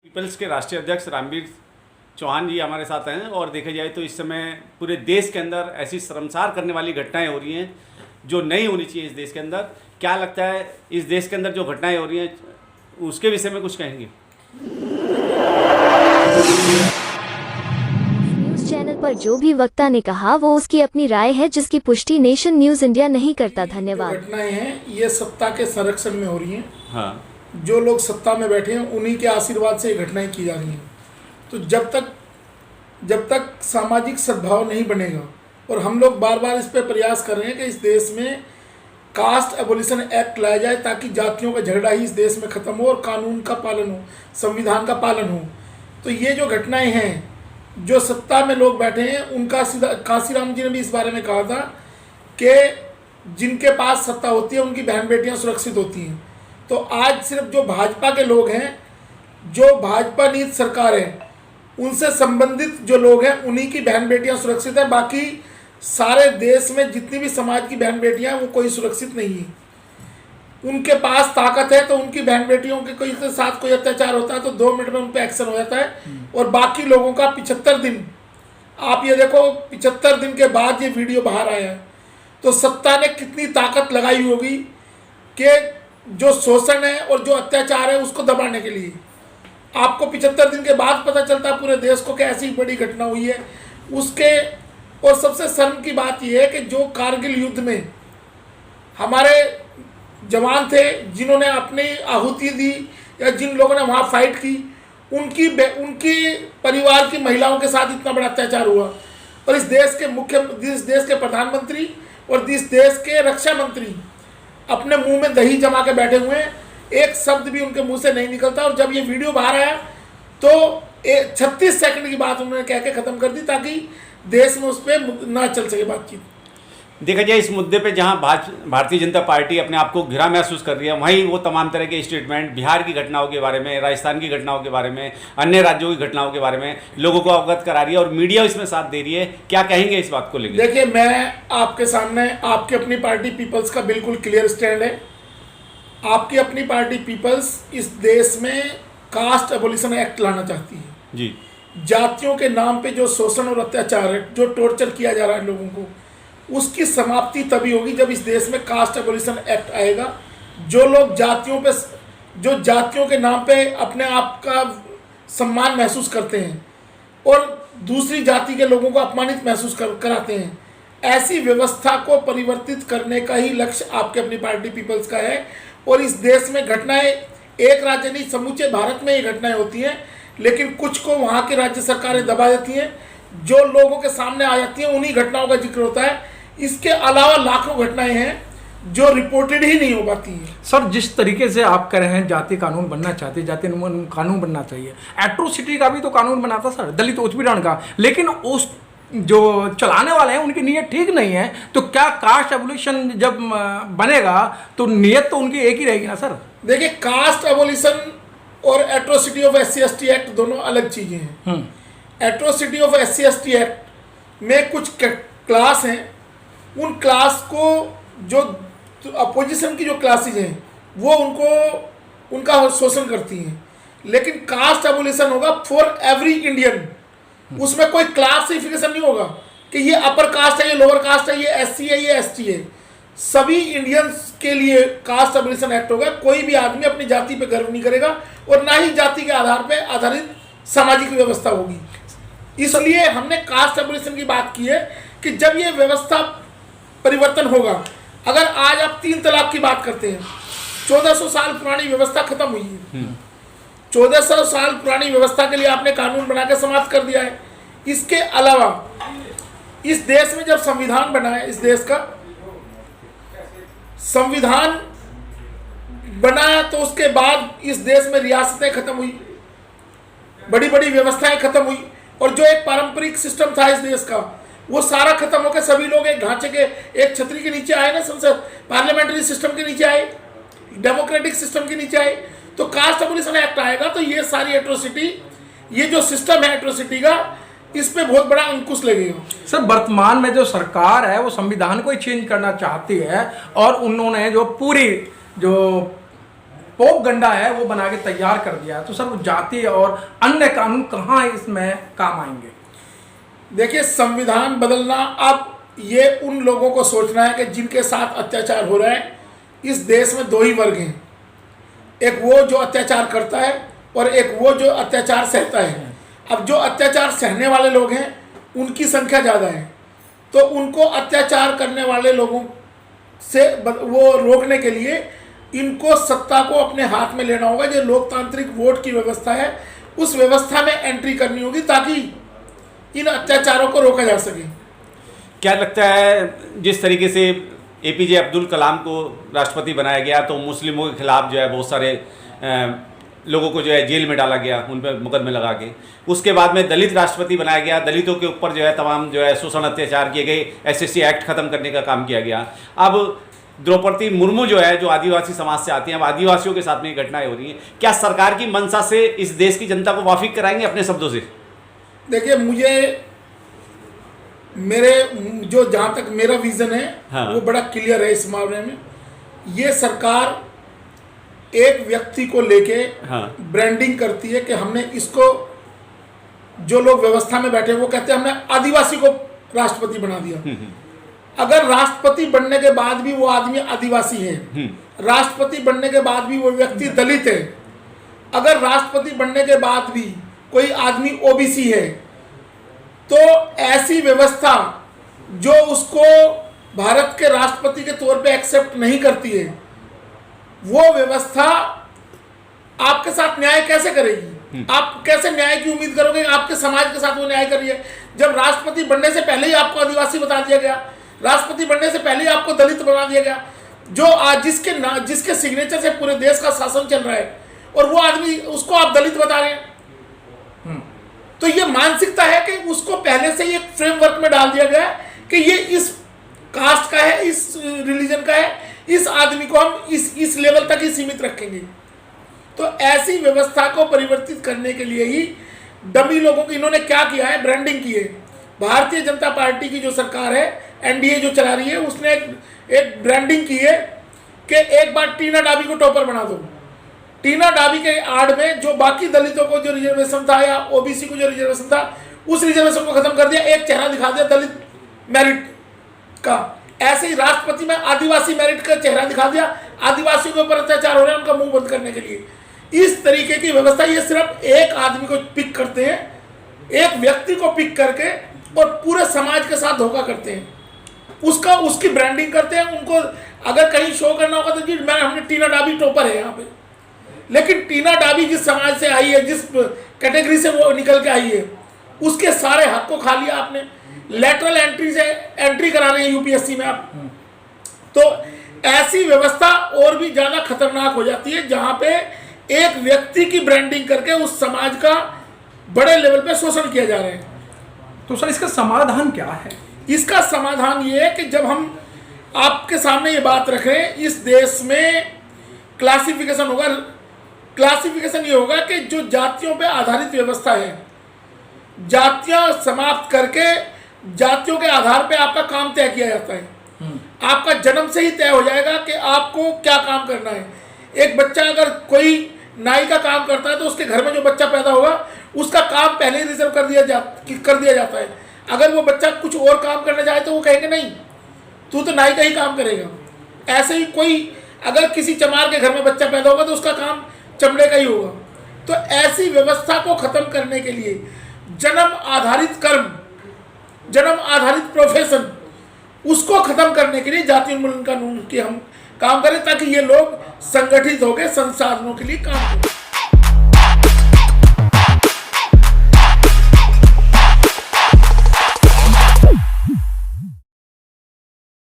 Peoples के राष्ट्रीय अध्यक्ष रामवीर चौहान जी हमारे साथ हैं और देखा जाए तो इस समय पूरे देश के अंदर ऐसी शर्मसार करने वाली घटनाएं हो रही हैं जो नहीं होनी चाहिए इस देश के अंदर। क्या लगता है इस देश के अंदर जो घटनाएं हो रही हैं उसके विषय में कुछ कहेंगे? न्यूज चैनल पर जो भी वक्ता ने कहा वो उसकी अपनी राय है जिसकी पुष्टि नेशन न्यूज इंडिया नहीं करता। धन्यवाद। घटनाएं हैं ये सत्ता के संरक्षण में हो रही हैं। हाँ, जो लोग सत्ता में बैठे हैं उन्हीं के आशीर्वाद से ये घटनाएं की जा रही हैं। तो जब तक सामाजिक सद्भाव नहीं बनेगा, और हम लोग बार बार इस पे प्रयास कर रहे हैं कि इस देश में कास्ट एबोलिशन एक्ट लाया जाए ताकि जातियों का झगड़ा ही इस देश में ख़त्म हो और कानून का पालन हो, संविधान का पालन हो। तो ये जो घटनाएं हैं, जो सत्ता में लोग बैठे हैं, उनका सीधा काशीराम जी ने भी इस बारे में कहा था कि जिनके पास सत्ता होती है उनकी बहन बेटियां सुरक्षित होती हैं। तो आज सिर्फ जो भाजपा के लोग हैं, जो भाजपा नीति सरकार है, उनसे संबंधित जो लोग हैं उन्हीं की बहन बेटियां सुरक्षित हैं। बाकी सारे देश में जितनी भी समाज की बहन बेटियां हैं वो कोई सुरक्षित नहीं है। उनके पास ताकत है तो उनकी बहन बेटियों के कोई के साथ कोई अत्याचार होता है तो 2 मिनट में उन पर एक्शन हो जाता है। और बाकी लोगों का 75 दिन, आप ये देखो 75 दिन के बाद ये वीडियो बाहर आया है, तो सत्ता ने कितनी ताकत लगाई होगी कि जो शोषण है और जो अत्याचार है उसको दबाने के लिए। आपको 75 दिन के बाद पता चलता है पूरे देश को कि ऐसी बड़ी घटना हुई है उसके। और सबसे शर्म की बात यह है कि जो कारगिल युद्ध में हमारे जवान थे जिन्होंने अपनी आहुति दी या जिन लोगों ने वहाँ फाइट की, उनकी परिवार की महिलाओं के साथ इतना बड़ा अत्याचार हुआ। और इस देश के प्रधानमंत्री और इस देश के रक्षा मंत्री अपने मुंह में दही जमा के बैठे हुए हैं, एक शब्द भी उनके मुंह से नहीं निकलता। और जब ये वीडियो बाहर आया तो 36 सेकंड की बात उन्होंने कह के ख़त्म कर दी ताकि देश में उस पर ना चल सके बातचीत। देखा जाए इस मुद्दे पे जहां भारतीय जनता पार्टी अपने आप को घिरा महसूस कर रही है, वहीं वो तमाम तरह के स्टेटमेंट बिहार की घटनाओं के बारे में, राजस्थान की घटनाओं के बारे में, अन्य राज्यों की घटनाओं के बारे में लोगों को अवगत करा रही है और मीडिया इसमें साथ दे रही है। क्या कहेंगे इस बात को लेकर? देखिए, मैं आपके सामने, आपकी अपनी पार्टी पीपल्स का बिल्कुल क्लियर स्टैंड है। आपकी अपनी पार्टी पीपल्स इस देश में कास्ट एबोलिशन एक्ट लाना चाहती है जी। जातियों के नाम पे जो शोषण और अत्याचार है, जो टॉर्चर किया जा रहा है लोगों को, उसकी समाप्ति तभी होगी जब इस देश में कास्ट एबोलिशन एक्ट आएगा। जो लोग जातियों के नाम पे अपने आप का सम्मान महसूस करते हैं और दूसरी जाति के लोगों को अपमानित महसूस कराते हैं, ऐसी व्यवस्था को परिवर्तित करने का ही लक्ष्य आपके अपनी पार्टी पीपल्स का है। और इस देश में घटनाएं एक राज्य नहीं, समूचे भारत में ये घटनाएं होती हैं, लेकिन कुछ को वहाँ की राज्य सरकारें दबा देती हैं। जो लोगों के सामने आ जाती हैं उन्हीं घटनाओं का जिक्र होता है। इसके अलावा लाखों घटनाएं हैं जो रिपोर्टेड ही नहीं हो पाती हैं। सर, जिस तरीके से आप कह रहे हैं जाति कानून बनना चाहते हैं, जाति कानून बनना चाहिए, एट्रोसिटी का भी तो कानून बना था सर, दलित उत्पीड़न का, लेकिन उस जो चलाने वाले हैं उनकी नीयत ठीक नहीं है। तो क्या कास्ट एबोलिशन जब बनेगा तो नीयत तो उनकी एक ही रहेगी ना सर? देखिए, कास्ट एबोलिशन और एट्रोसिटी ऑफ SC/ST एक्ट दोनों अलग चीज़ें हैं। एट्रोसिटी ऑफ SC/ST एक्ट में कुछ क्लास हैं, उन क्लास को जो अपोजिशन की जो क्लासेज हैं वो उनका शोषण करती हैं। लेकिन कास्ट एबोलिशन होगा फॉर एवरी इंडियन, उसमें कोई क्लासिफिकेशन नहीं होगा कि ये अपर कास्ट है, ये लोअर कास्ट है, ये SC है, ये ST है। सभी इंडियंस के लिए कास्ट एबोलिशन एक्ट होगा। कोई भी आदमी अपनी जाति पे गर्व नहीं करेगा और ना ही जाति के आधार पे आधारित सामाजिक व्यवस्था होगी। इसलिए हमने कास्ट एबोलिशन की बात की है कि जब ये व्यवस्था परिवर्तन होगा, अगर आज आप 3 तलाक की बात करते हैं, 1400 साल पुरानी व्यवस्था खत्म हुई है। 1400 साल पुरानी व्यवस्था के लिए आपने कानून बना के समाप्त कर दिया है। इसके अलावा इस देश में जब संविधान बना है, इस देश का संविधान बनाया तो उसके बाद इस देश में रियासतें खत्म हुई, बड़ी बड़ी व्यवस्थाएं खत्म हुई, और जो एक पारंपरिक सिस्टम था इस देश का वो सारा खत्म होकर सभी लोग एक ढांचे के, एक छतरी के नीचे आए ना, संसद पार्लियामेंट्री सिस्टम के नीचे आए, डेमोक्रेटिक सिस्टम के नीचे आए। तो कास्ट एबोलिशन एक्ट आएगा तो ये सारी एट्रोसिटी, ये जो सिस्टम है एट्रोसिटी का, इस पे बहुत बड़ा अंकुश लगेगा। सर, वर्तमान में जो सरकार है वो संविधान को ही चेंज करना चाहती है और उन्होंने जो पूरी जो पोपगंडा है वो बना के तैयार कर दिया है। तो सर वो जाति और अन्य कानून कहाँ इसमें काम आएंगे? देखिए, संविधान बदलना अब ये उन लोगों को सोचना है कि जिनके साथ अत्याचार हो रहा है। इस देश में दो ही वर्ग हैं, एक वो जो अत्याचार करता है और एक वो जो अत्याचार सहता है। अब जो अत्याचार सहने वाले लोग हैं उनकी संख्या ज़्यादा है, तो उनको अत्याचार करने वाले लोगों से वो रोकने के लिए इनको सत्ता को अपने हाथ में लेना होगा। जो लोकतांत्रिक वोट की व्यवस्था है उस व्यवस्था में एंट्री करनी होगी ताकि इन अत्याचारों को रोका जा सके। क्या लगता है जिस तरीके से एपीजे अब्दुल कलाम को राष्ट्रपति बनाया गया तो मुस्लिमों के खिलाफ जो है बहुत सारे लोगों को जो है जेल में डाला गया, उन पर मुकदमे लगा के। उसके बाद में दलित राष्ट्रपति बनाया गया, दलितों के ऊपर जो है तमाम जो है शोषण अत्याचार किए गए, एसएससी एक्ट खत्म करने का काम किया गया। अब द्रौपदी मुर्मू जो है, जो आदिवासी समाज से आती हैं, अब आदिवासियों के साथ में ये घटनाएं हो रही हैं। क्या सरकार की मंशा से इस देश की जनता को वाकिफ कराएंगे अपने शब्दों से? देखिए, मुझे मेरे जो जहाँ तक मेरा विजन है हाँ। वो बड़ा क्लियर है इस मामले में। ये सरकार एक व्यक्ति को लेके हाँ। ब्रांडिंग करती है कि हमने इसको, जो लोग व्यवस्था में बैठे वो कहते हैं हमने आदिवासी को राष्ट्रपति बना दिया। अगर राष्ट्रपति बनने के बाद भी वो आदमी आदिवासी है, राष्ट्रपति बनने के बाद भी वो व्यक्ति दलित है, अगर राष्ट्रपति बनने के बाद भी कोई आदमी ओबीसी है, तो ऐसी व्यवस्था जो उसको भारत के राष्ट्रपति के तौर पे एक्सेप्ट नहीं करती है, वो व्यवस्था आपके साथ न्याय कैसे करेगी? आप कैसे न्याय की उम्मीद करोगे? आपके समाज के साथ वो न्याय कर रही है जब राष्ट्रपति बनने से पहले ही आपको आदिवासी बता दिया गया, राष्ट्रपति बनने से पहले ही आपको दलित बना दिया गया, जो आज जिसके सिग्नेचर से पूरे देश का शासन चल रहा है, और वो आदमी उसको आप दलित बता रहे हैं। तो ये मानसिकता है कि उसको पहले से ही एक फ्रेमवर्क में डाल दिया गया है कि ये इस कास्ट का है, इस रिलीजन का है, इस आदमी को हम इस लेवल तक ही सीमित रखेंगे। तो ऐसी व्यवस्था को परिवर्तित करने के लिए ही डमी लोगों को इन्होंने क्या किया है, ब्रांडिंग की है। भारतीय जनता पार्टी की जो सरकार है, एनडीए जो चला रही है, उसने एक ब्रांडिंग की है कि एक बार टीना डाबी को टॉपर बना दो। टीना डाबी के आड़ में जो बाकी दलितों को जो रिजर्वेशन था या ओबीसी को जो रिजर्वेशन था, उस रिजर्वेशन को खत्म कर दिया, एक चेहरा दिखा दिया दलित मेरिट का। ऐसे ही राष्ट्रपति में आदिवासी मेरिट का चेहरा दिखा दिया, आदिवासियों के ऊपर अत्याचार हो रहे हैं उनका मुंह बंद करने के लिए। इस तरीके की व्यवस्था, ये सिर्फ एक आदमी को पिक करते हैं, एक व्यक्ति को पिक करके और पूरे समाज के साथ धोखा करते हैं, उसकी ब्रांडिंग करते हैं। उनको अगर कहीं शो करना होगा तो कि हमने टीना डाबी टॉपर है यहाँ पे, लेकिन टीना डाबी जिस समाज से आई है, जिस कैटेगरी से वो निकल के आई है, उसके सारे हक को खा लिया आपने। लेटरल एंट्री से एंट्री करा रहे हैं यूपीएससी में आप। तो ऐसी व्यवस्था और भी ज़्यादा खतरनाक हो जाती है जहाँ पे एक व्यक्ति की ब्रांडिंग करके उस समाज का बड़े लेवल पे शोषण किया जा रहा है। तो सर इसका समाधान क्या है? इसका समाधान ये है कि जब हम आपके सामने ये बात रख रहे हैं, इस देश में क्लासिफिकेशन होगा। क्लासिफिकेशन ये होगा कि जो जातियों पे आधारित व्यवस्था है, जातियां समाप्त करके जातियों के आधार पे आपका काम तय किया जाता है। आपका जन्म से ही तय हो जाएगा कि आपको क्या काम करना है। एक बच्चा अगर कोई नाई का काम करता है तो उसके घर में जो बच्चा पैदा होगा उसका काम पहले ही रिजर्व कर दिया जाता है। अगर वो बच्चा कुछ और काम करना चाहे तो वो कहेंगे नहीं, तू तो नाई का ही काम करेगा। ऐसे ही कोई अगर किसी चमार के घर में बच्चा पैदा होगा तो उसका काम चमड़े का ही होगा। तो ऐसी व्यवस्था को खत्म करने के लिए जन्म आधारित कर्म, जन्म आधारित प्रोफेशन, उसको खत्म करने के लिए जाति उन्मूलन कानून की हम काम करें ताकि ये लोग संगठित होकर संसाधनों के लिए काम करें।